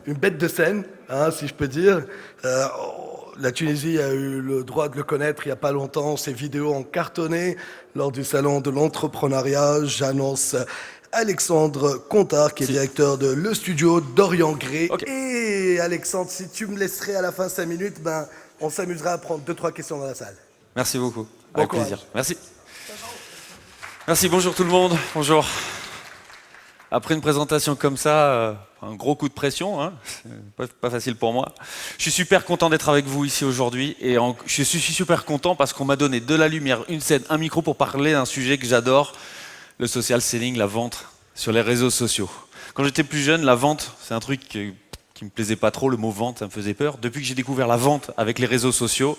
une bête de scène, hein, si je peux dire. La Tunisie a eu le droit de le connaître il n'y a pas longtemps. Ses vidéos ont cartonné lors du salon de l'entrepreneuriat. J'annonce Alexandre Contard, qui est Si. directeur de Le Studio d'Orient Gré. Ok. Et Alexandre, si tu me laisserais à la fin 5 minutes, ben, on s'amusera à prendre 2-3 questions dans la salle. Merci beaucoup. Bon Avec courage. plaisir. Merci. Merci, bonjour tout le monde. Bonjour. Après une présentation comme ça, un gros coup de pression, hein, pas facile pour moi. Je suis super content d'être avec vous ici aujourd'hui et je suis super content parce qu'on m'a donné de la lumière, une scène, un micro pour parler d'un sujet que j'adore, le social selling, la vente sur les réseaux sociaux. Quand j'étais plus jeune, la vente, c'est un truc qui me plaisait pas trop, le mot vente, ça me faisait peur. Depuis que j'ai découvert la vente avec les réseaux sociaux,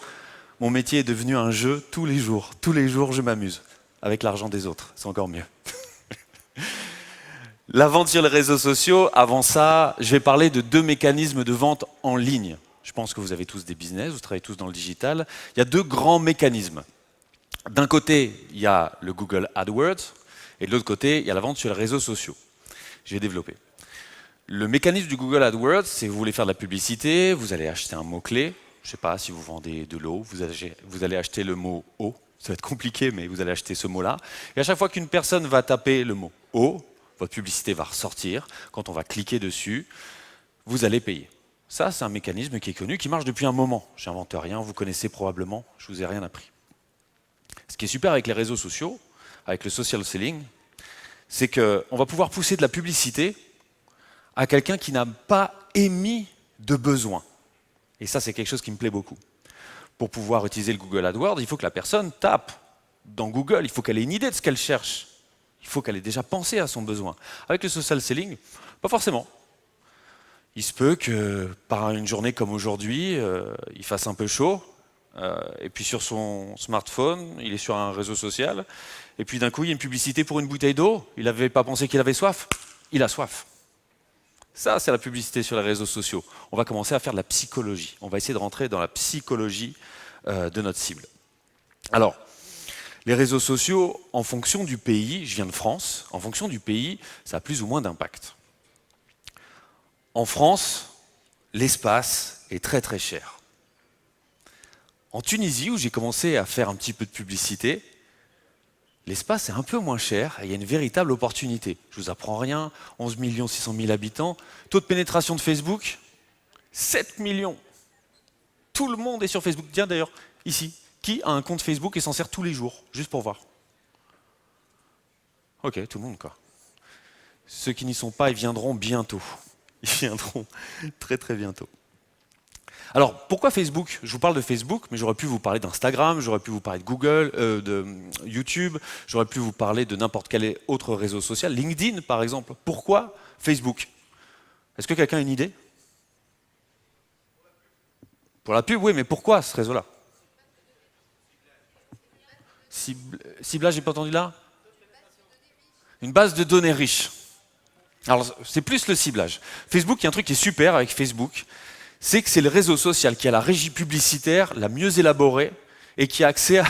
mon métier est devenu un jeu tous les jours. Tous les jours, je m'amuse avec l'argent des autres, c'est encore mieux. La vente sur les réseaux sociaux, avant ça, je vais parler de 2 mécanismes de vente en ligne. Je pense que vous avez tous des business, vous travaillez tous dans le digital. Il y a 2 grands mécanismes. D'un côté, il y a le Google AdWords, et de l'autre côté, il y a la vente sur les réseaux sociaux. Je vais développer. Le mécanisme du Google AdWords, c'est que vous voulez faire de la publicité, vous allez acheter un mot-clé. Je ne sais pas si vous vendez de l'eau, vous allez acheter le mot eau. Ça va être compliqué, mais vous allez acheter ce mot-là. Et à chaque fois qu'une personne va taper le mot eau, votre publicité va ressortir. Quand on va cliquer dessus, vous allez payer. Ça, c'est un mécanisme qui est connu, qui marche depuis un moment. J'invente rien, vous connaissez probablement, je vous ai rien appris. Ce qui est super avec les réseaux sociaux, avec le social selling, c'est qu'on va pouvoir pousser de la publicité à quelqu'un qui n'a pas émis de besoin. Et ça, c'est quelque chose qui me plaît beaucoup. Pour pouvoir utiliser le Google AdWords, il faut que la personne tape dans Google, il faut qu'elle ait une idée de ce qu'elle cherche. Il faut qu'elle ait déjà pensé à son besoin. Avec le social selling, pas forcément. Il se peut que par une journée comme aujourd'hui, il fasse un peu chaud, et puis sur son smartphone, il est sur un réseau social, et puis d'un coup, il y a une publicité pour une bouteille d'eau, il n'avait pas pensé qu'il avait soif, il a soif. Ça, c'est la publicité sur les réseaux sociaux. On va commencer à faire de la psychologie. On va essayer de rentrer dans la psychologie de notre cible. Alors, les réseaux sociaux, en fonction du pays, je viens de France, en fonction du pays, ça a plus ou moins d'impact. En France, l'espace est très très cher. En Tunisie, où j'ai commencé à faire un petit peu de publicité, l'espace est un peu moins cher et il y a une véritable opportunité. Je ne vous apprends rien, 11 600 000 habitants, taux de pénétration de Facebook, 7 millions. Tout le monde est sur Facebook. Tiens d'ailleurs, ici, qui a un compte Facebook et s'en sert tous les jours, juste pour voir? Ok, tout le monde quoi. Ceux qui n'y sont pas, ils viendront bientôt. Ils viendront très très bientôt. Alors, pourquoi Facebook? Je vous parle de Facebook, mais j'aurais pu vous parler d'Instagram, j'aurais pu vous parler de Google, de YouTube, j'aurais pu vous parler de n'importe quel autre réseau social, LinkedIn par exemple. Pourquoi Facebook? Est-ce que quelqu'un a une idée? Pour la pub, oui, mais pourquoi ce réseau-là? Ciblage, j'ai pas entendu là? Une base de données riche. Alors, c'est plus le ciblage. Facebook, il y a un truc qui est super avec Facebook, c'est que c'est le réseau social qui a la régie publicitaire la mieux élaborée et qui a accès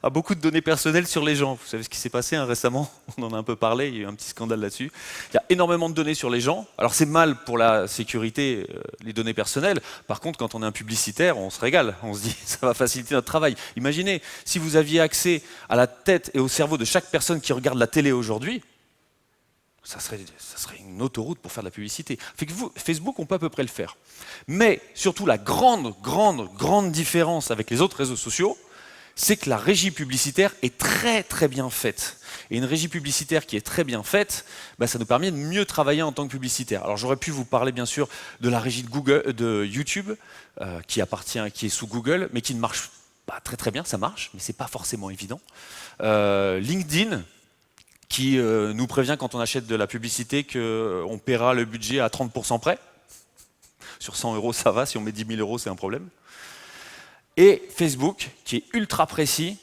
à beaucoup de données personnelles sur les gens. Vous savez ce qui s'est passé récemment? On en a un peu parlé, il y a eu un petit scandale là-dessus. Il y a énormément de données sur les gens. Alors c'est mal pour la sécurité, les données personnelles. Par contre, quand on est un publicitaire, on se régale. On se dit, ça va faciliter notre travail. Imaginez, si vous aviez accès à la tête et au cerveau de chaque personne qui regarde la télé aujourd'hui, ça serait une autoroute pour faire de la publicité. Facebook, on peut à peu près le faire. Mais surtout, la grande différence avec les autres réseaux sociaux, c'est que la régie publicitaire est très très bien faite. Et une régie publicitaire qui est très bien faite, ça nous permet de mieux travailler en tant que publicitaire. Alors j'aurais pu vous parler bien sûr de la régie de YouTube, qui est sous Google, mais qui ne marche pas très très bien, ça marche, mais c'est pas forcément évident. LinkedIn, qui nous prévient quand on achète de la publicité qu'on paiera le budget à 30% près. Sur 100 euros, ça va, si on met 10 000 euros, c'est un problème. Et Facebook, qui est ultra précis,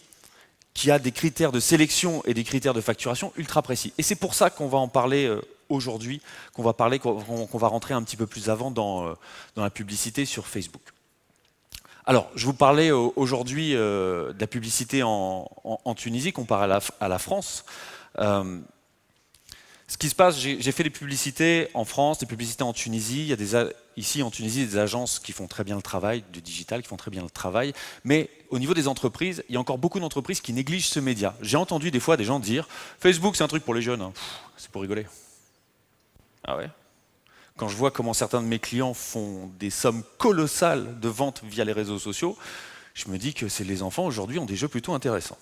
qui a des critères de sélection et des critères de facturation ultra précis. Et c'est pour ça qu'on va en parler aujourd'hui, qu'on va rentrer un petit peu plus avant dans la publicité sur Facebook. Alors, je vous parlais aujourd'hui de la publicité en Tunisie comparée à la France. Ce qui se passe, j'ai fait des publicités en France, des publicités en Tunisie. Il y a ici en Tunisie des agences qui font très bien le travail, du digital, qui font très bien le travail. Mais au niveau des entreprises, il y a encore beaucoup d'entreprises qui négligent ce média. J'ai entendu des fois des gens dire « Facebook, c'est un truc pour les jeunes. Hein. C'est pour rigoler. » Ah ouais? Quand je vois comment certains de mes clients font des sommes colossales de ventes via les réseaux sociaux, je me dis que les enfants aujourd'hui ont des jeux plutôt intéressants.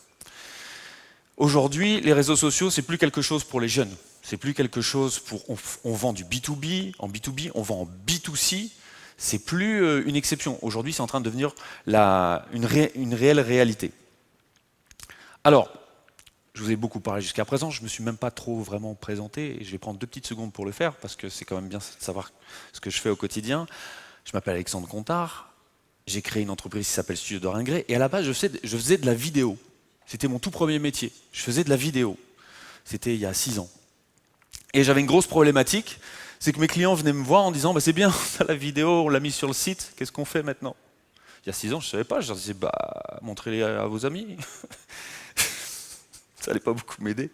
Aujourd'hui, les réseaux sociaux, c'est plus quelque chose pour les jeunes. C'est plus quelque chose pour... On vend du B2B, en B2B, on vend en B2C. C'est plus une exception. Aujourd'hui, c'est en train de devenir une réelle réalité. Alors, je vous ai beaucoup parlé jusqu'à présent, je ne me suis même pas trop vraiment présenté, et je vais prendre 2 petites secondes pour le faire, parce que c'est quand même bien de savoir ce que je fais au quotidien. Je m'appelle Alexandre Contard, j'ai créé une entreprise qui s'appelle Studio Doringré, et à la base, je faisais de la vidéo. C'était mon tout premier métier. Je faisais de la vidéo. C'était il y a 6 ans. Et j'avais une grosse problématique, c'est que mes clients venaient me voir en disant bah, « c'est bien, la vidéo, on l'a mise sur le site, qu'est-ce qu'on fait maintenant ?» Il y a 6 ans, je ne savais pas, je leur disais bah, « montrez-les à vos amis ». Ça n'allait pas beaucoup m'aider.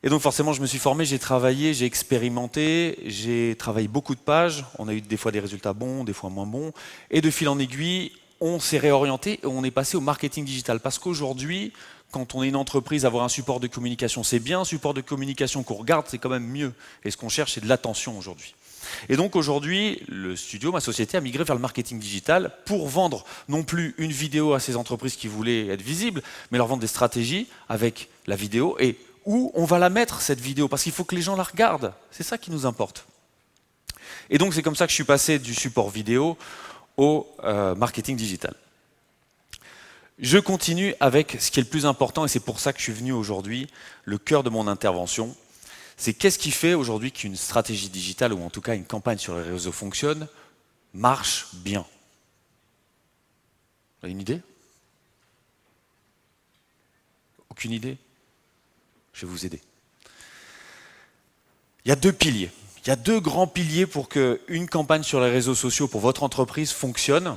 Et donc forcément, je me suis formé, j'ai travaillé, j'ai expérimenté, j'ai travaillé beaucoup de pages. On a eu des fois des résultats bons, des fois moins bons. Et de fil en aiguille, on s'est réorienté et on est passé au marketing digital. Parce qu'aujourd'hui, quand on est une entreprise, avoir un support de communication, c'est bien. Un support de communication qu'on regarde, c'est quand même mieux. Et ce qu'on cherche, c'est de l'attention aujourd'hui. Et donc aujourd'hui, le studio, ma société, a migré vers le marketing digital pour vendre non plus une vidéo à ces entreprises qui voulaient être visibles, mais leur vendre des stratégies avec la vidéo et où on va la mettre, cette vidéo, parce qu'il faut que les gens la regardent. C'est ça qui nous importe. Et donc c'est comme ça que je suis passé du support vidéo au marketing digital. Je continue avec ce qui est le plus important, et c'est pour ça que je suis venu aujourd'hui, le cœur de mon intervention. C'est qu'est-ce qui fait aujourd'hui qu'une stratégie digitale, ou en tout cas une campagne sur les réseaux fonctionne, marche bien. Vous avez une idée? Aucune idée? Je vais vous aider. Il y a 2 piliers. Il y a 2 grands piliers pour qu'une campagne sur les réseaux sociaux pour votre entreprise fonctionne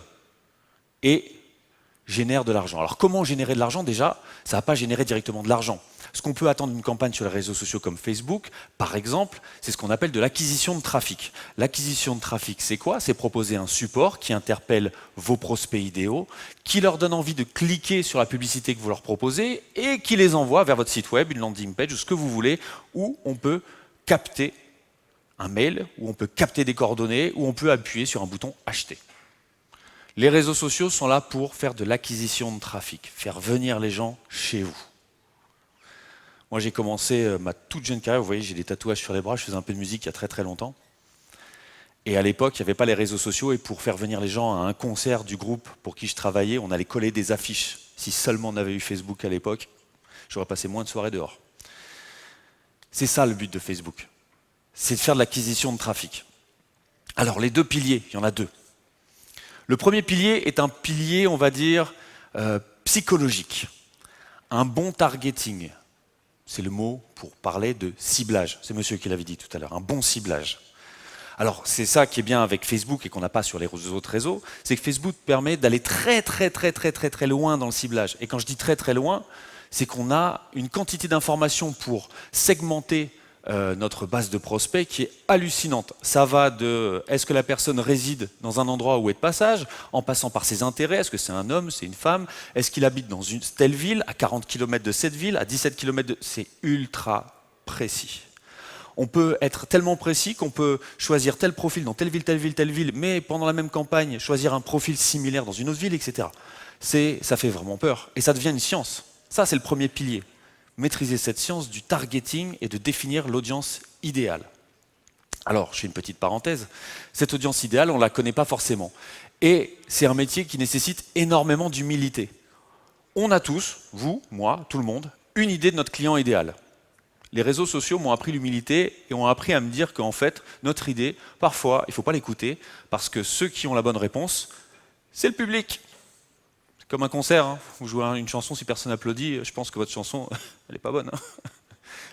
et génère de l'argent. Alors comment générer de l'argent? Déjà, ça ne va pas générer directement de l'argent. Ce qu'on peut attendre d'une campagne sur les réseaux sociaux comme Facebook, par exemple, c'est ce qu'on appelle de l'acquisition de trafic. L'acquisition de trafic, c'est quoi? C'est proposer un support qui interpelle vos prospects idéaux, qui leur donne envie de cliquer sur la publicité que vous leur proposez et qui les envoie vers votre site web, une landing page ou ce que vous voulez, où on peut capter un mail, où on peut capter des coordonnées, où on peut appuyer sur un bouton « Acheter ». Les réseaux sociaux sont là pour faire de l'acquisition de trafic, faire venir les gens chez vous. Moi, j'ai commencé ma toute jeune carrière, vous voyez, j'ai des tatouages sur les bras, je faisais un peu de musique il y a très très longtemps. Et à l'époque, il n'y avait pas les réseaux sociaux, et pour faire venir les gens à un concert du groupe pour qui je travaillais, on allait coller des affiches. Si seulement on avait eu Facebook à l'époque, j'aurais passé moins de soirées dehors. C'est ça le but de Facebook, c'est de faire de l'acquisition de trafic. Alors, les 2 piliers, il y en a 2. Le premier pilier est un pilier, on va dire, psychologique. Un bon targeting. C'est le mot pour parler de ciblage. C'est monsieur qui l'avait dit tout à l'heure, un bon ciblage. Alors, c'est ça qui est bien avec Facebook et qu'on n'a pas sur les autres réseaux, c'est que Facebook permet d'aller très loin dans le ciblage. Et quand je dis très loin, c'est qu'on a une quantité d'informations pour segmenter notre base de prospects qui est hallucinante. Ça va de est-ce que la personne réside dans un endroit où est de passage, en passant par ses intérêts, est-ce que c'est un homme, c'est une femme, est-ce qu'il habite dans une telle ville, à 40 km de cette ville, à 17 km de... C'est ultra précis. On peut être tellement précis qu'on peut choisir tel profil dans telle ville, mais pendant la même campagne, choisir un profil similaire dans une autre ville, etc. Ça fait vraiment peur. Et ça devient une science. Ça, c'est le premier pilier. Maîtriser cette science du targeting et de définir l'audience idéale. Alors, je fais une petite parenthèse, cette audience idéale, on ne la connaît pas forcément. Et c'est un métier qui nécessite énormément d'humilité. On a tous, vous, moi, tout le monde, une idée de notre client idéal. Les réseaux sociaux m'ont appris l'humilité et ont appris à me dire qu'en fait, notre idée, parfois, il ne faut pas l'écouter, parce que ceux qui ont la bonne réponse, c'est le public. Comme un concert, hein. Vous jouez une chanson, si personne n'applaudit, je pense que votre chanson, elle n'est pas bonne. Hein.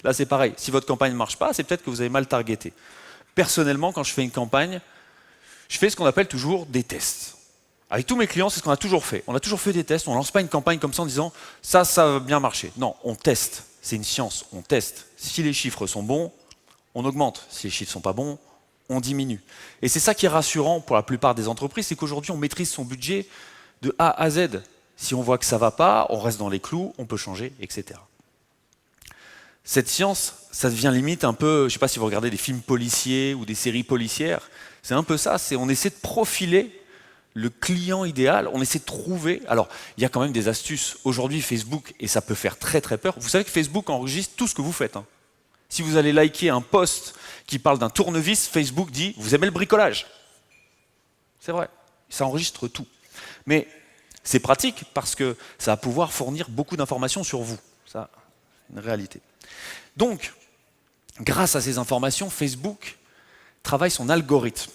Là, c'est pareil. Si votre campagne ne marche pas, c'est peut-être que vous avez mal targeté. Personnellement, quand je fais une campagne, je fais ce qu'on appelle toujours des tests. Avec tous mes clients, c'est ce qu'on a toujours fait. On a toujours fait des tests, on ne lance pas une campagne comme ça en disant « ça va bien marcher ». Non, on teste. C'est une science, on teste. Si les chiffres sont bons, on augmente. Si les chiffres ne sont pas bons, on diminue. Et c'est ça qui est rassurant pour la plupart des entreprises, c'est qu'aujourd'hui, on maîtrise son budget de A à Z. Si on voit que ça ne va pas, on reste dans les clous, on peut changer, etc. Cette science, ça devient limite un peu, je ne sais pas si vous regardez des films policiers ou des séries policières, c'est un peu ça, on essaie de profiler le client idéal, on essaie de trouver. Alors, il y a quand même des astuces. Aujourd'hui, Facebook, et ça peut faire très très peur, vous savez que Facebook enregistre tout ce que vous faites. Hein. Si vous allez liker un post qui parle d'un tournevis, Facebook dit « vous aimez le bricolage ». C'est vrai, ça enregistre tout. Mais c'est pratique parce que ça va pouvoir fournir beaucoup d'informations sur vous. Ça, c'est une réalité. Donc, grâce à ces informations, Facebook travaille son algorithme.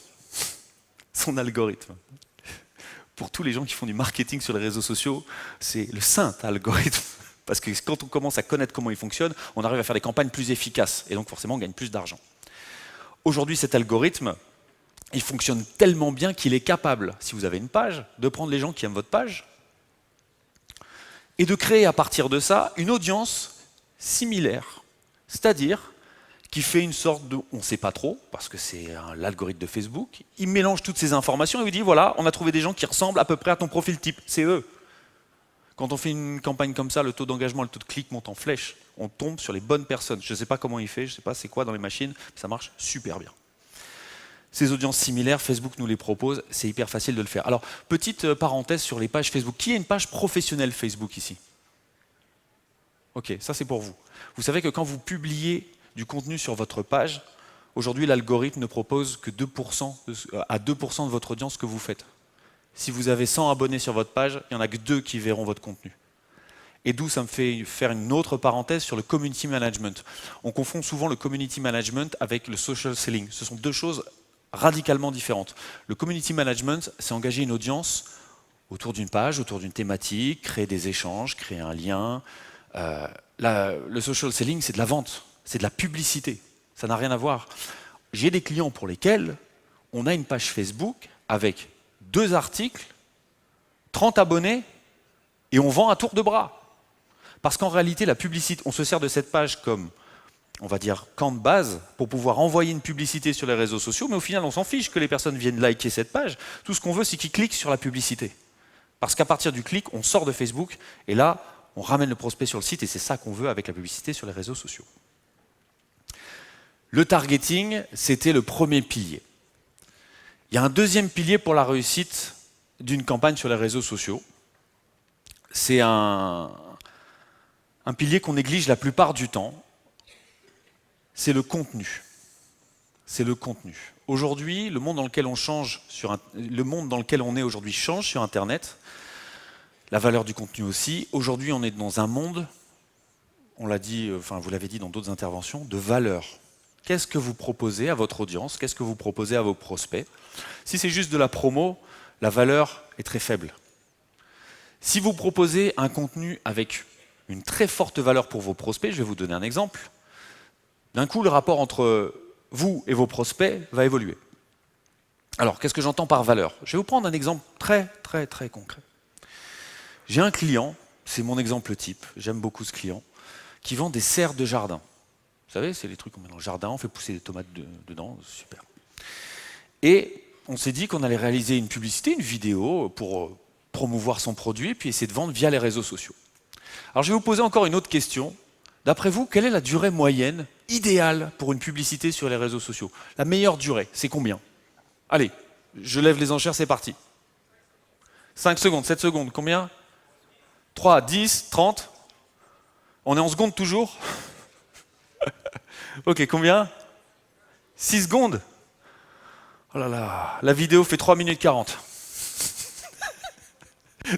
Son algorithme. Pour tous les gens qui font du marketing sur les réseaux sociaux, c'est le saint algorithme. Parce que quand on commence à connaître comment il fonctionne, on arrive à faire des campagnes plus efficaces. Et donc forcément, on gagne plus d'argent. Aujourd'hui, cet algorithme, il fonctionne tellement bien qu'il est capable, si vous avez une page, de prendre les gens qui aiment votre page et de créer à partir de ça une audience similaire. C'est-à-dire qui fait une sorte de, on ne sait pas trop, parce que c'est l'algorithme de Facebook, il mélange toutes ces informations et vous dit, voilà, on a trouvé des gens qui ressemblent à peu près à ton profil type, c'est eux. Quand on fait une campagne comme ça, le taux d'engagement, le taux de clic monte en flèche, on tombe sur les bonnes personnes. Je ne sais pas comment il fait, je ne sais pas c'est quoi dans les machines, mais ça marche super bien. Ces audiences similaires, Facebook nous les propose, c'est hyper facile de le faire. Alors, petite parenthèse sur les pages Facebook. Qui a une page professionnelle Facebook ici? Ok, ça c'est pour vous. Vous savez que quand vous publiez du contenu sur votre page, aujourd'hui l'algorithme ne propose que 2% à 2% de votre audience que vous faites. Si vous avez 100 abonnés sur votre page, il n'y en a que 2 qui verront votre contenu. Et d'où ça me fait faire une autre parenthèse sur le community management. On confond souvent le community management avec le social selling. Ce sont deux choses radicalement différentes. Le community management, c'est engager une audience autour d'une page, autour d'une thématique, créer des échanges, créer un lien. Le social selling, c'est de la vente, c'est de la publicité. Ça n'a rien à voir. J'ai des clients pour lesquels on a une page Facebook avec 2 articles, 30 abonnés, et on vend à tour de bras. Parce qu'en réalité, la publicité, on se sert de cette page comme, on va dire, camp de base pour pouvoir envoyer une publicité sur les réseaux sociaux, mais au final, on s'en fiche que les personnes viennent liker cette page. Tout ce qu'on veut, c'est qu'ils cliquent sur la publicité. Parce qu'à partir du clic, on sort de Facebook, et là, on ramène le prospect sur le site, et c'est ça qu'on veut avec la publicité sur les réseaux sociaux. Le targeting, c'était le premier pilier. Il y a un deuxième pilier pour la réussite d'une campagne sur les réseaux sociaux. C'est un pilier qu'on néglige la plupart du temps. C'est le contenu. C'est le contenu. Aujourd'hui, le monde dans lequel on est aujourd'hui change sur Internet. La valeur du contenu aussi. Aujourd'hui, on est dans un monde, on l'a dit, enfin vous l'avez dit dans d'autres interventions, de valeur. Qu'est-ce que vous proposez à votre audience? Qu'est-ce que vous proposez à vos prospects? Si c'est juste de la promo, la valeur est très faible. Si vous proposez un contenu avec une très forte valeur pour vos prospects, je vais vous donner un exemple, d'un coup, le rapport entre vous et vos prospects va évoluer. Alors, qu'est-ce que j'entends par valeur? Je vais vous prendre un exemple très, très, très concret. J'ai un client, c'est mon exemple type, j'aime beaucoup ce client, qui vend des serres de jardin. Vous savez, c'est les trucs qu'on met dans le jardin, on fait pousser des tomates dedans, super. Et on s'est dit qu'on allait réaliser une publicité, une vidéo pour promouvoir son produit et puis essayer de vendre via les réseaux sociaux. Alors je vais vous poser encore une autre question. D'après vous, quelle est la durée moyenne idéale pour une publicité sur les réseaux sociaux? La meilleure durée, c'est combien? Allez, je lève les enchères, c'est parti. 5 secondes, 7 secondes, combien? 3, 10, 30? On est en secondes toujours? Ok, combien? 6 secondes? Oh là là, la vidéo fait 3 minutes 40.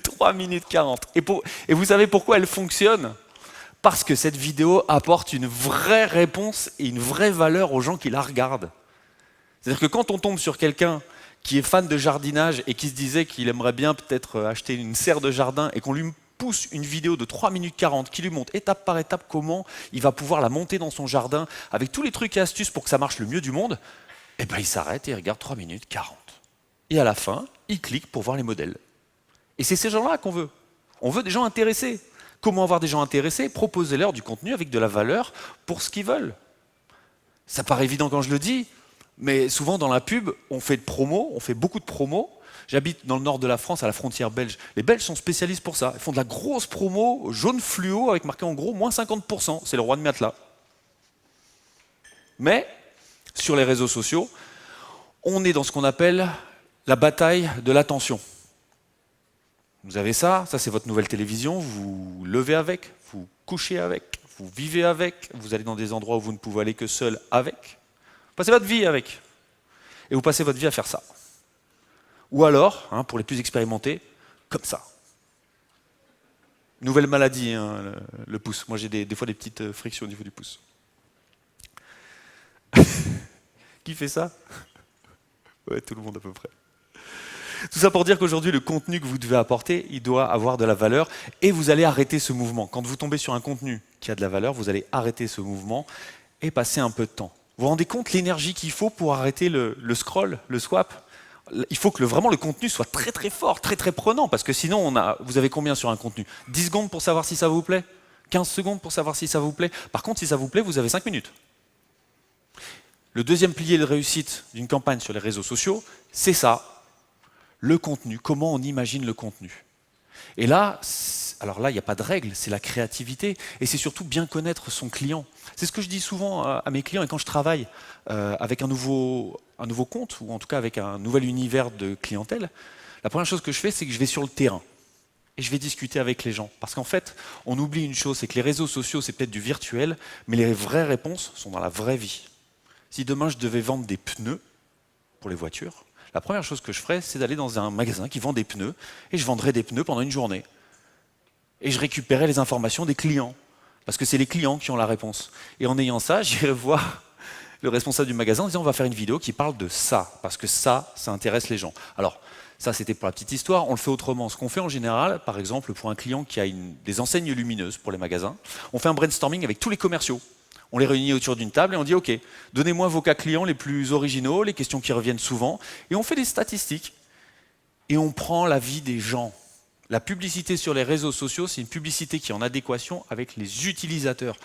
3 minutes 40. Et vous savez pourquoi elle fonctionne? Parce que cette vidéo apporte une vraie réponse et une vraie valeur aux gens qui la regardent. C'est-à-dire que quand on tombe sur quelqu'un qui est fan de jardinage et qui se disait qu'il aimerait bien peut-être acheter une serre de jardin et qu'on lui pousse une vidéo de 3 minutes 40 qui lui montre étape par étape comment il va pouvoir la monter dans son jardin avec tous les trucs et astuces pour que ça marche le mieux du monde, et ben il s'arrête et il regarde 3 minutes 40. Et à la fin, il clique pour voir les modèles. Et c'est ces gens-là qu'on veut. On veut des gens intéressés. Comment avoir des gens intéressés? Proposez-leur du contenu avec de la valeur pour ce qu'ils veulent. Ça paraît évident quand je le dis, mais souvent dans la pub, on fait de promo, on fait beaucoup de promos. J'habite dans le nord de la France, à la frontière belge. Les Belges sont spécialistes pour ça. Ils font de la grosse promo jaune fluo avec marqué en gros moins 50%. C'est le roi de matelas. Mais sur les réseaux sociaux, on est dans ce qu'on appelle la bataille de l'attention. Vous avez ça c'est votre nouvelle télévision, vous vous levez avec, vous couchez avec, vous vivez avec, vous allez dans des endroits où vous ne pouvez aller que seul avec. Vous passez votre vie avec. Et vous passez votre vie à faire ça. Ou alors, pour les plus expérimentés, comme ça. Nouvelle maladie, le pouce. Moi j'ai des fois des petites frictions au niveau du pouce. Qui fait ça? Ouais, tout le monde à peu près. Tout ça pour dire qu'aujourd'hui, le contenu que vous devez apporter, il doit avoir de la valeur et vous allez arrêter ce mouvement. Quand vous tombez sur un contenu qui a de la valeur, vous allez arrêter ce mouvement et passer un peu de temps. Vous vous rendez compte l'énergie qu'il faut pour arrêter le scroll, le swap? Il faut que vraiment le contenu soit très très fort, très très prenant, parce que sinon, vous avez combien sur un contenu? 10 secondes pour savoir si ça vous plaît? 15 secondes pour savoir si ça vous plaît? Par contre, si ça vous plaît, vous avez 5 minutes. Le deuxième pilier de réussite d'une campagne sur les réseaux sociaux, c'est ça. Le contenu, comment on imagine le contenu. Et là, alors là, il n'y a pas de règle, c'est la créativité, et c'est surtout bien connaître son client. C'est ce que je dis souvent à mes clients, et quand je travaille avec un nouveau compte, ou en tout cas avec un nouvel univers de clientèle, la première chose que je fais, c'est que je vais sur le terrain, et je vais discuter avec les gens. Parce qu'en fait, on oublie une chose, c'est que les réseaux sociaux, c'est peut-être du virtuel, mais les vraies réponses sont dans la vraie vie. Si demain je devais vendre des pneus pour les voitures, la première chose que je ferais, c'est d'aller dans un magasin qui vend des pneus, et je vendrais des pneus pendant une journée. Et je récupérais les informations des clients, parce que c'est les clients qui ont la réponse. Et en ayant ça, j'irai voir le responsable du magasin en disant on va faire une vidéo qui parle de ça, parce que ça intéresse les gens. Alors, ça c'était pour la petite histoire, on le fait autrement. Ce qu'on fait en général, par exemple pour un client qui a des enseignes lumineuses pour les magasins, on fait un brainstorming avec tous les commerciaux. On les réunit autour d'une table et on dit « Ok, donnez-moi vos cas clients les plus originaux, les questions qui reviennent souvent. » Et on fait des statistiques. Et on prend l'avis des gens. La publicité sur les réseaux sociaux, c'est une publicité qui est en adéquation avec les utilisateurs.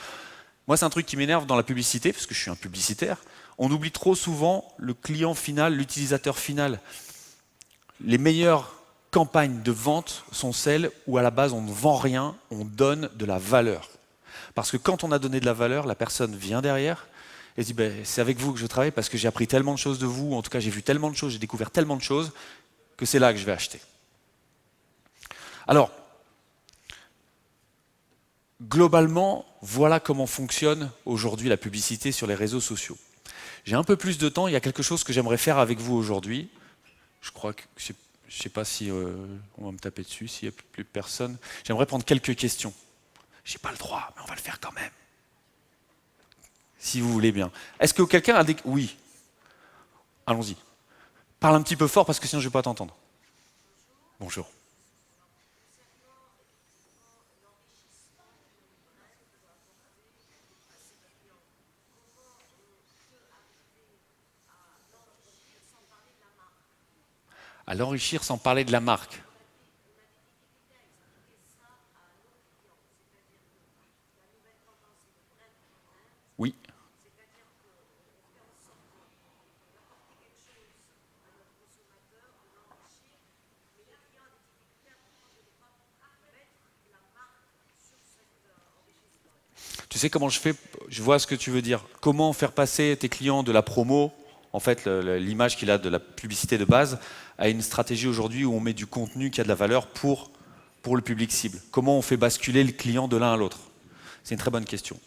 Moi, c'est un truc qui m'énerve dans la publicité, parce que je suis un publicitaire. On oublie trop souvent le client final, l'utilisateur final. Les meilleures campagnes de vente sont celles où à la base on ne vend rien, on donne de la valeur. Parce que quand on a donné de la valeur, la personne vient derrière et dit c'est avec vous que je travaille parce que j'ai appris tellement de choses de vous, en tout cas j'ai vu tellement de choses, j'ai découvert tellement de choses, que c'est là que je vais acheter. Alors, globalement, voilà comment fonctionne aujourd'hui la publicité sur les réseaux sociaux. J'ai un peu plus de temps, il y a quelque chose que j'aimerais faire avec vous aujourd'hui. Je crois que, je ne sais pas si on va me taper dessus, s'il n'y a plus personne. J'aimerais prendre quelques questions. J'ai pas le droit, mais on va le faire quand même. Si vous voulez bien. Est-ce que quelqu'un a des... Oui. Allons-y. Parle un petit peu fort parce que sinon je ne vais pas t'entendre. Bonjour. À l'enrichir sans parler de la marque. Oui. Tu sais comment je fais? Je vois ce que tu veux dire. Comment faire passer tes clients de la promo, en fait l'image qu'il a de la publicité de base, à une stratégie aujourd'hui où on met du contenu qui a de la valeur pour le public cible? Comment on fait basculer le client de l'un à l'autre? C'est une très bonne question.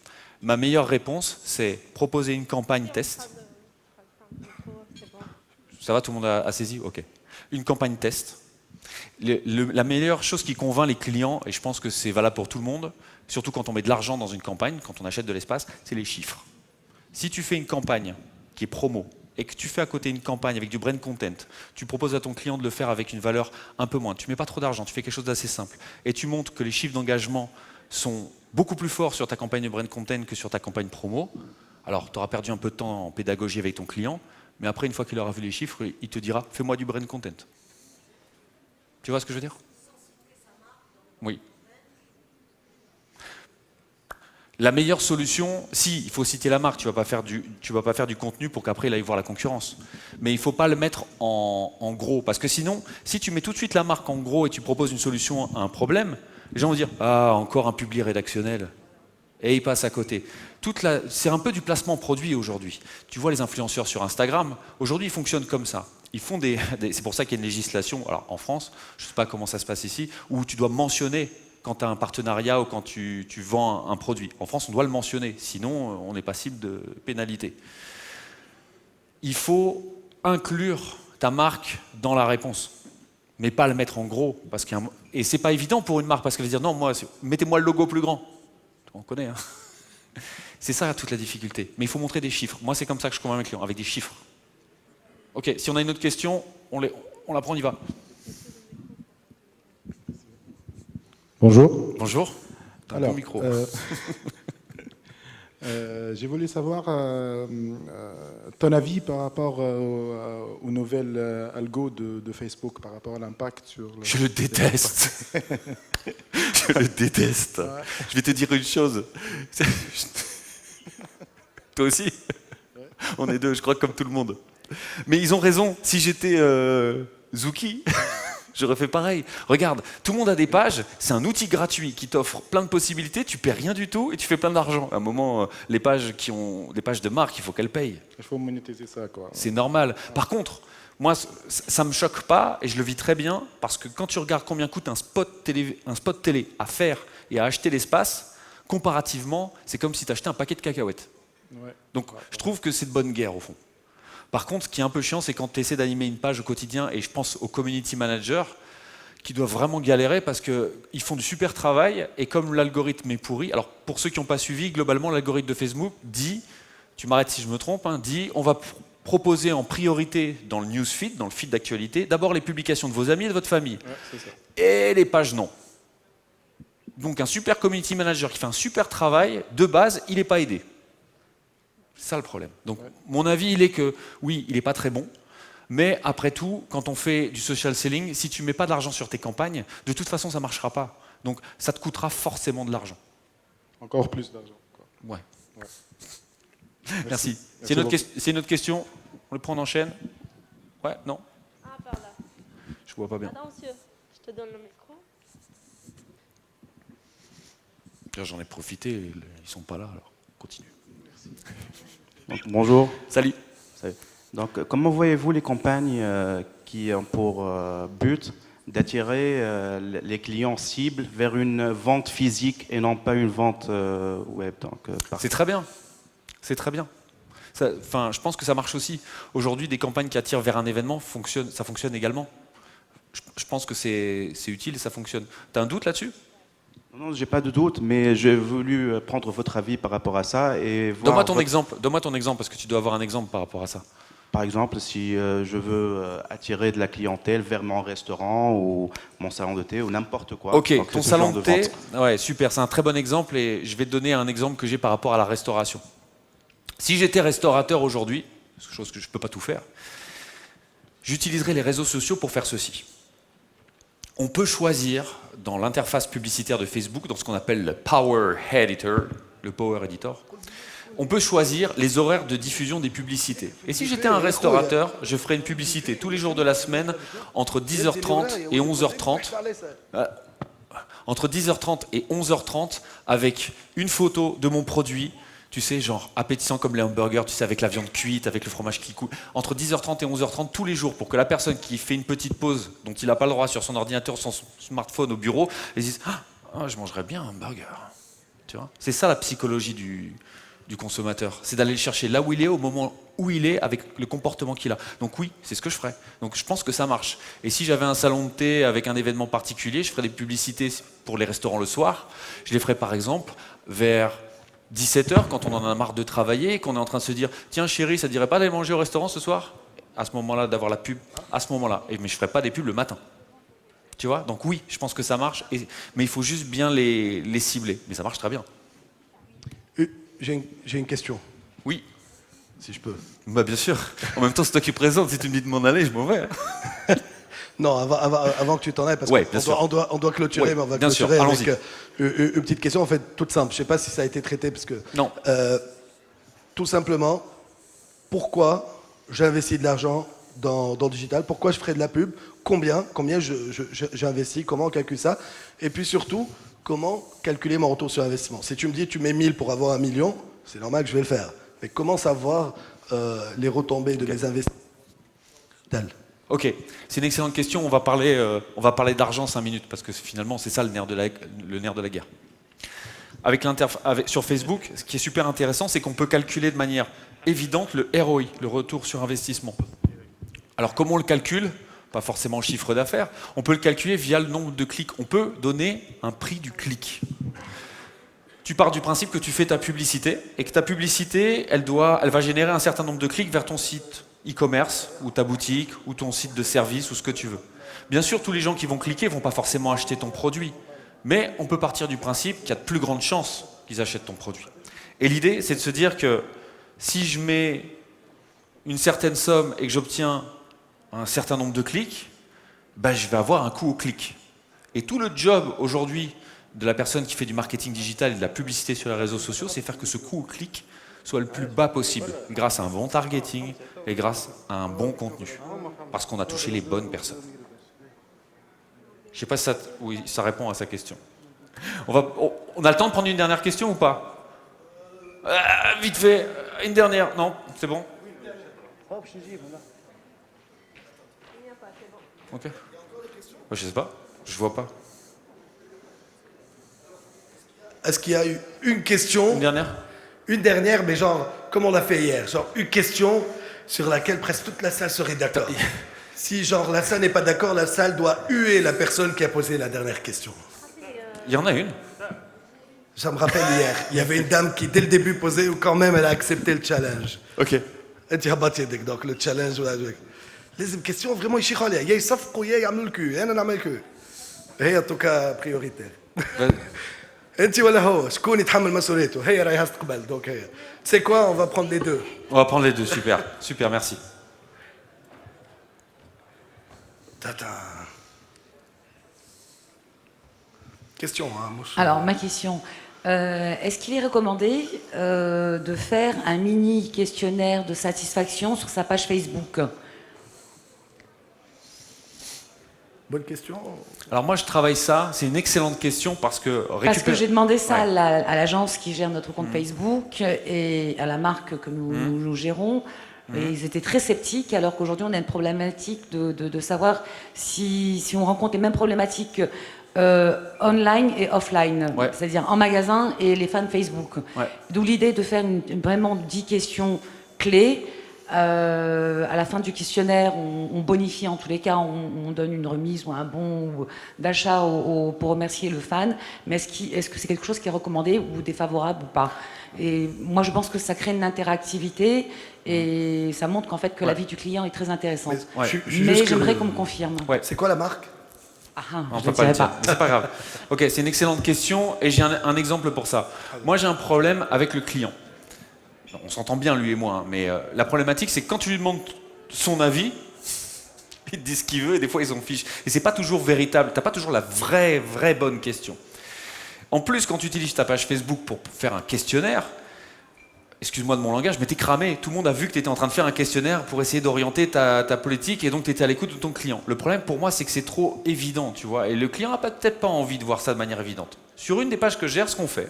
Ma meilleure réponse, c'est proposer une campagne test. Ça va, tout le monde a saisi? Ok. Une campagne test. La meilleure chose qui convainc les clients, et je pense que c'est valable pour tout le monde, surtout quand on met de l'argent dans une campagne, quand on achète de l'espace, c'est les chiffres. Si tu fais une campagne qui est promo, et que tu fais à côté une campagne avec du brand content, tu proposes à ton client de le faire avec une valeur un peu moins, tu ne mets pas trop d'argent, tu fais quelque chose d'assez simple, et tu montres que les chiffres d'engagement sont beaucoup plus forts sur ta campagne de brand content que sur ta campagne promo, alors tu auras perdu un peu de temps en pédagogie avec ton client, mais après, une fois qu'il aura vu les chiffres, il te dira « fais-moi du brand content ». Tu vois ce que je veux dire? Oui. La meilleure solution, si, il faut citer la marque, tu vas pas faire du contenu pour qu'après il aille voir la concurrence. Mais il ne faut pas le mettre en gros, parce que sinon, si tu mets tout de suite la marque en gros et tu proposes une solution à un problème, les gens vont dire ah encore un publi rédactionnel et ils passent à côté. C'est un peu du placement produit aujourd'hui. Tu vois les influenceurs sur Instagram, aujourd'hui ils fonctionnent comme ça. Ils font c'est pour ça qu'il y a une législation. Alors en France, je ne sais pas comment ça se passe ici, où tu dois mentionner quand tu as un partenariat ou quand tu vends un produit. En France, on doit le mentionner, sinon on est passible de pénalité. Il faut inclure ta marque dans la réponse, mais pas le mettre en gros. Et c'est pas évident pour une marque, parce qu'elle va dire non, mettez-moi le logo plus grand. On connaît, hein. C'est ça toute la difficulté. Mais il faut montrer des chiffres. Moi, c'est comme ça que je convainc mes clients, avec des chiffres. Ok, si on a une autre question, on la prend, on y va. Bonjour. Bonjour. T'as un bon micro. J'ai voulu savoir ton avis par rapport aux nouvelles algos de Facebook, par rapport à l'impact sur... Je le déteste. Je le déteste. Ouais. Je vais te dire une chose. Toi aussi. Ouais. On est deux, je crois, comme tout le monde. Mais ils ont raison. Si j'étais Zouki... J'aurais fait pareil. Regarde, tout le monde a des pages, c'est un outil gratuit qui t'offre plein de possibilités, tu paies rien du tout et tu fais plein d'argent. À un moment, les pages de marque, il faut qu'elles payent. Il faut monétiser ça, quoi. C'est normal. Par contre, moi, ça me choque pas et je le vis très bien parce que quand tu regardes combien coûte un spot télé à faire et à acheter l'espace, comparativement, c'est comme si tu achetais un paquet de cacahuètes. Ouais. Donc, je trouve que c'est de bonne guerre au fond. Par contre, ce qui est un peu chiant, c'est quand tu essaies d'animer une page au quotidien, et je pense aux community managers, qui doivent vraiment galérer parce qu'ils font du super travail, et comme l'algorithme est pourri, alors pour ceux qui n'ont pas suivi, globalement, l'algorithme de Facebook dit, tu m'arrêtes si je me trompe, dit on va proposer en priorité dans le newsfeed, dans le feed d'actualité, d'abord les publications de vos amis et de votre famille. Ouais, c'est ça. Et les pages non. Donc un super community manager qui fait un super travail, de base, il n'est pas aidé. C'est ça le problème. Donc, mon avis, il est que, oui, il n'est pas très bon, mais après tout, quand on fait du social selling, si tu ne mets pas de l'argent sur tes campagnes, de toute façon, ça ne marchera pas. Donc, ça te coûtera forcément de l'argent. Encore plus d'argent. Ouais. Merci. C'est une autre question. On le prend en chaîne. Ouais, non? Ah, par là. Je ne vois pas bien. Attends, monsieur, je te donne le micro. J'en ai profité, ils ne sont pas là, alors continue. Donc, bonjour. Salut. Donc, comment voyez-vous les campagnes qui ont pour but d'attirer les clients cibles vers une vente physique et non pas une vente web? C'est très bien. C'est très bien. Je pense que ça marche aussi. Aujourd'hui, des campagnes qui attirent vers un événement, ça fonctionne également. Je pense que c'est utile et ça fonctionne. Tu as un doute là-dessus? Non, j'ai pas de doute, mais j'ai voulu prendre votre avis par rapport à ça et voir. Donne-moi ton exemple, parce que tu dois avoir un exemple par rapport à ça. Par exemple, si je veux attirer de la clientèle vers mon restaurant ou mon salon de thé ou n'importe quoi. Ok, ton salon de thé, ouais, super, c'est un très bon exemple et je vais te donner un exemple que j'ai par rapport à la restauration. Si j'étais restaurateur aujourd'hui, chose que je ne peux pas tout faire, j'utiliserais les réseaux sociaux pour faire ceci. On peut choisir dans l'interface publicitaire de Facebook, dans ce qu'on appelle le Power Editor, on peut choisir les horaires de diffusion des publicités. Et si j'étais un restaurateur, je ferais une publicité tous les jours de la semaine entre 10h30 et 11h30. Entre 10h30 et 11h30 avec une photo de mon produit, tu sais, genre appétissant comme les hamburgers, tu sais, avec la viande cuite, avec le fromage qui coule, entre 10h30 et 11h30 tous les jours, pour que la personne qui fait une petite pause, dont il n'a pas le droit sur son ordinateur, son smartphone au bureau, elle dise ah, je mangerais bien un hamburger. Tu vois, c'est ça la psychologie du consommateur, c'est d'aller le chercher là où il est, au moment où il est, avec le comportement qu'il a. Donc oui, c'est ce que je ferais. Donc je pense que ça marche. Et si j'avais un salon de thé avec un événement particulier, je ferais des publicités pour les restaurants le soir. Je les ferais par exemple vers 17h, quand on en a marre de travailler et qu'on est en train de se dire « Tiens chérie, ça ne dirait pas d'aller manger au restaurant ce soir ?» À ce moment-là, d'avoir la pub, à ce moment-là. Mais je ne ferai pas des pubs le matin. Tu vois? Donc oui, je pense que ça marche, mais il faut juste bien les cibler. Mais ça marche très bien. J'ai une question. Oui. Si je peux. Bah bien sûr. En même temps, c'est toi qui présente. Si tu me dis de m'en aller, je m'en vais. Non, avant que tu t'en ailles, parce Ouais, bien sûr. on doit clôturer, Ouais, mais on va bien sûr, clôturer avec allons-y. une petite question, en fait, toute simple. Je ne sais pas si ça a été traité, parce que Non. tout simplement, pourquoi j'investis de l'argent dans le digital? Pourquoi je ferai de la pub? Combien j'investis? Comment on calcule ça? Et puis surtout, comment calculer mon retour sur investissement? Si tu me dis tu mets 1000 pour avoir 1 million, c'est normal que je vais le faire. Mais comment savoir les retombées de mes investissements? Ok, c'est une excellente question. On va parler d'argent 5 minutes parce que finalement c'est ça le nerf de la guerre. Sur Facebook, ce qui est super intéressant, c'est qu'on peut calculer de manière évidente le ROI, le retour sur investissement. Alors comment on le calcule? Pas forcément le chiffre d'affaires. On peut le calculer via le nombre de clics. On peut donner un prix du clic. Tu pars du principe que tu fais ta publicité et que ta publicité, elle va générer un certain nombre de clics vers ton site e-commerce ou ta boutique ou ton site de service ou ce que tu veux. Bien sûr, tous les gens qui vont cliquer ne vont pas forcément acheter ton produit, mais on peut partir du principe qu'il y a de plus grandes chances qu'ils achètent ton produit. Et l'idée, c'est de se dire que si je mets une certaine somme et que j'obtiens un certain nombre de clics, je vais avoir un coût au clic. Et tout le job aujourd'hui de la personne qui fait du marketing digital et de la publicité sur les réseaux sociaux, c'est faire que ce coût au clic soit le plus bas possible, grâce à un bon targeting et grâce à un bon contenu. Parce qu'on a touché les bonnes personnes. Je ne sais pas si ça répond à sa question. On a le temps de prendre une dernière question ou pas? Vite fait, une dernière. Non, c'est bon? Ok. Je sais pas, je vois pas. Est-ce qu'il y a eu une question? Une dernière? Une dernière, mais genre, comme on l'a fait hier. Genre, une question sur laquelle presque toute la salle serait d'accord. Si, genre, la salle n'est pas d'accord, la salle doit huer la personne qui a posé la dernière question. Il y en a une. Ça me rappelle hier, il y avait une dame qui, dès le début, posait, ou quand même, elle a accepté le challenge. Ok. Donc, le challenge, les questions vraiment يشيخوا عليها يا يصفقوا يا يعملوا الكو انا نعمل الكو هي توكا بريوريتير انت ولا هو شكون يتحمل مسؤوليته هي راهي تقبل دونك هي c'est quoi on va prendre les deux. On va prendre les deux, super, super, merci. Tata. Question, hein, Moussa. Alors, ma question, est-ce qu'il est recommandé de faire un mini questionnaire de satisfaction sur sa page Facebook? Bonne question. Ah, Alors moi, je travaille ça, c'est une excellente question parce que... Parce que j'ai demandé ça Ouais. à l'agence qui gère notre compte Facebook et à la marque que nous gérons. Et ils étaient très sceptiques, alors qu'aujourd'hui, on a une problématique de savoir si on rencontre les mêmes problématiques online et offline, Ouais. c'est-à-dire en magasin et les fans Facebook. Ouais. D'où l'idée de faire vraiment 10 questions clés. À la fin du questionnaire, on bonifie en tous les cas, on donne une remise ou un bon d'achat pour remercier le fan. Mais est-ce que c'est quelque chose qui est recommandé ou défavorable ou pas? Et moi, je pense que ça crée une interactivité et ça montre qu'en fait que la vie du client est très intéressante. Ouais. Mais j'aimerais qu'on me confirme. Ouais. C'est quoi la marque? On Je peut ne pas le dirai dire, pas. mais c'est pas grave. Ok, c'est une excellente question et j'ai un exemple pour ça. Moi, j'ai un problème avec le client. On s'entend bien, lui et moi, hein, mais la problématique, c'est que quand tu lui demandes son avis, il te dit ce qu'il veut et des fois, ils s'en fichent. Et c'est pas toujours véritable. T'as pas toujours la vraie bonne question. En plus, quand tu utilises ta page Facebook pour faire un questionnaire, excuse-moi de mon langage, mais t'es cramé. Tout le monde a vu que tu étais en train de faire un questionnaire pour essayer d'orienter ta politique et donc tu étais à l'écoute de ton client. Le problème pour moi, c'est que c'est trop évident, tu vois. Et le client n'a peut-être pas envie de voir ça de manière évidente. Sur une des pages que je gère, ce qu'on fait,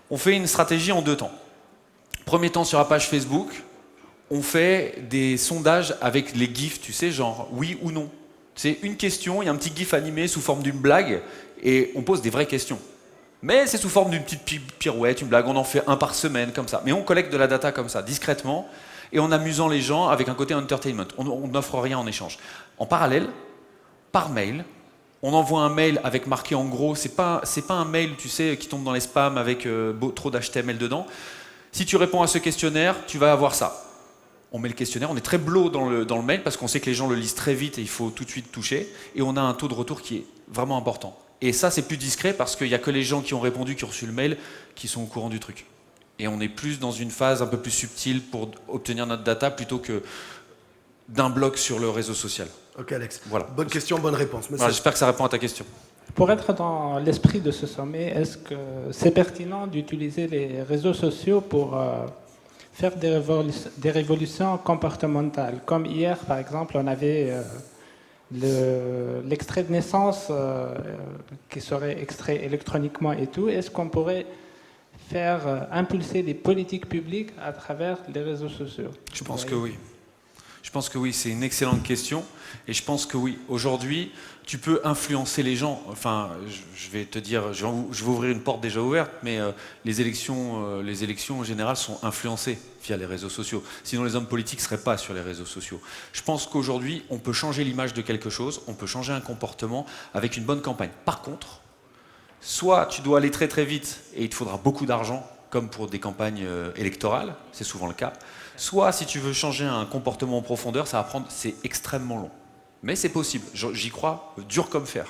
on fait une stratégie en 2 temps. Premier temps, sur la page Facebook, on fait des sondages avec les gifs, tu sais, genre oui ou non. C'est une question, il y a un petit gif animé sous forme d'une blague et on pose des vraies questions. Mais c'est sous forme d'une petite pirouette, une blague, on en fait un par semaine, comme ça. Mais on collecte de la data comme ça, discrètement, et en amusant les gens avec un côté entertainment. On n'offre rien en échange. En parallèle, par mail, on envoie un mail avec marqué en gros, c'est pas un mail, tu sais, qui tombe dans les spams avec trop d'HTML dedans. Si tu réponds à ce questionnaire, tu vas avoir ça. On met le questionnaire, on est très blow dans le mail parce qu'on sait que les gens le lisent très vite et il faut tout de suite toucher. Et on a un taux de retour qui est vraiment important. Et ça, c'est plus discret parce qu'il n'y a que les gens qui ont répondu, qui ont reçu le mail, qui sont au courant du truc. Et on est plus dans une phase un peu plus subtile pour obtenir notre data plutôt que d'un blog sur le réseau social. Ok, Alex. Voilà. Bonne question, bonne réponse. Monsieur. Voilà, j'espère que ça répond à ta question. Pour être dans l'esprit de ce sommet, est-ce que c'est pertinent d'utiliser les réseaux sociaux pour faire des révolutions comportementales? Comme hier, par exemple, on avait l'extrait de naissance qui serait extrait électroniquement et tout. Est-ce qu'on pourrait faire impulser les politiques publiques à travers les réseaux sociaux? Je pense que oui. Je pense que oui, c'est une excellente question. Et je pense que oui, aujourd'hui, tu peux influencer les gens. Enfin, je vais te dire, je vais ouvrir une porte déjà ouverte, mais les élections en général sont influencées via les réseaux sociaux. Sinon, les hommes politiques ne seraient pas sur les réseaux sociaux. Je pense qu'aujourd'hui, on peut changer l'image de quelque chose, on peut changer un comportement avec une bonne campagne. Par contre, soit tu dois aller très très vite et il te faudra beaucoup d'argent, comme pour des campagnes électorales, c'est souvent le cas. Soit si tu veux changer un comportement en profondeur, c'est extrêmement long. Mais c'est possible, j'y crois, dur comme fer.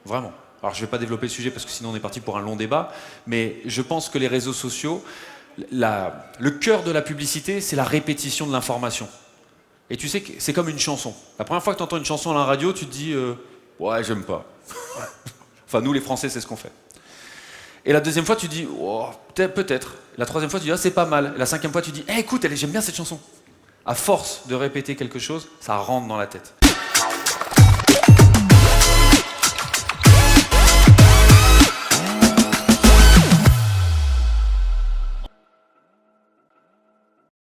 Vraiment. Alors je ne vais pas développer le sujet parce que sinon on est parti pour un long débat, mais je pense que les réseaux sociaux, le cœur de la publicité, c'est la répétition de l'information. Et tu sais que c'est comme une chanson. La première fois que tu entends une chanson à la radio, tu te dis ouais, j'aime pas. Enfin, nous les Français, c'est ce qu'on fait. Et la deuxième fois, tu dis oh, peut-être. La troisième fois, tu dis ah, c'est pas mal. Et la cinquième fois, tu dis écoute, j'aime bien cette chanson. À force de répéter quelque chose, ça rentre dans la tête.